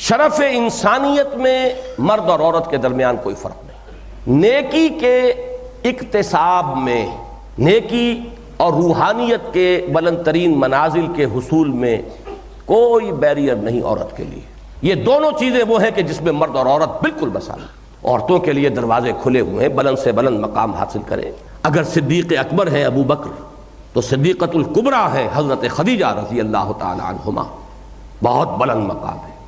شرف انسانیت میں مرد اور عورت کے درمیان کوئی فرق نہیں۔ نیکی کے اکتساب میں، نیکی اور روحانیت کے بلند ترین منازل کے حصول میں کوئی بیریئر نہیں عورت کے لیے۔ یہ دونوں چیزیں وہ ہیں کہ جس میں مرد اور عورت بالکل مساوی۔ عورتوں کے لیے دروازے کھلے ہوئے ہیں، بلند سے بلند مقام حاصل کریں۔ اگر صدیق اکبر ہے ابو بکر تو صدیقۃ الکبریٰ ہے حضرت خدیجہ رضی اللہ تعالی عنہما، بہت بلند مقام ہے۔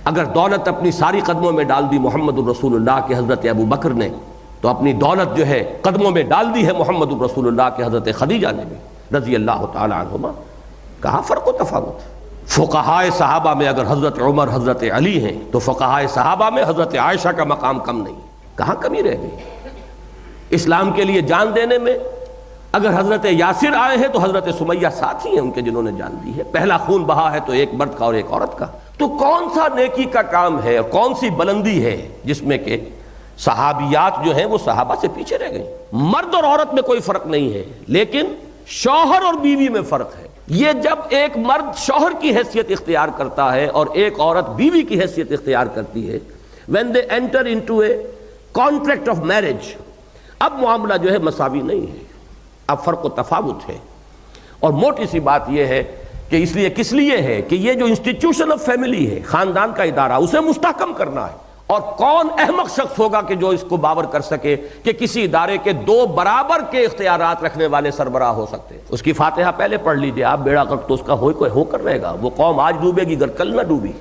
اگر دولت اپنی ساری قدموں میں ڈال دی محمد الرسول اللہ کے حضرت ابو بکر نے، تو اپنی دولت جو ہے قدموں میں ڈال دی ہے محمد الرسول اللہ کے حضرت خدیجہ نے بھی رضی اللہ تعالی عنہما۔ کہاں فرق و تفاوت؟ فقہائے صحابہ میں اگر حضرت عمر حضرت علی ہیں تو فقہائے صحابہ میں حضرت عائشہ کا مقام کم نہیں۔ کہاں کمی رہ گئی؟ اسلام کے لیے جان دینے میں اگر حضرت یاسر آئے ہیں تو حضرت سمیہ ساتھ ہی ہیں ان کے جنہوں نے جان دی ہے۔ پہلا خون بہا ہے تو ایک مرد کا اور ایک عورت کا۔ تو کون سا نیکی کا کام ہے اور کون سی بلندی ہے جس میں کہ صحابیات جو ہیں وہ صحابہ سے پیچھے رہ گئیں؟ مرد اور عورت میں کوئی فرق نہیں ہے، لیکن شوہر اور بیوی میں فرق ہے۔ یہ جب ایک مرد شوہر کی حیثیت اختیار کرتا ہے اور ایک عورت بیوی کی حیثیت اختیار کرتی ہے، when they enter into a contract of marriage، اب معاملہ جو ہے مساوی نہیں ہے، اب فرق و تفاوت ہے۔ اور موٹی سی بات یہ ہے کہ اس لیے کس لیے ہے کہ یہ جو انسٹیٹیوشن آف فیملی ہے، خاندان کا ادارہ، اسے مستحکم کرنا ہے۔ اور کون احمق شخص ہوگا کہ جو اس کو باور کر سکے کہ کسی ادارے کے دو برابر کے اختیارات رکھنے والے سربراہ ہو سکتے ہیں؟ اس کی فاتحہ پہلے پڑھ لیجئے آپ، بیڑا غرق تو اس کا ہو کر رہے گا۔ وہ قوم آج ڈوبے گی گر کل نہ ڈوبی۔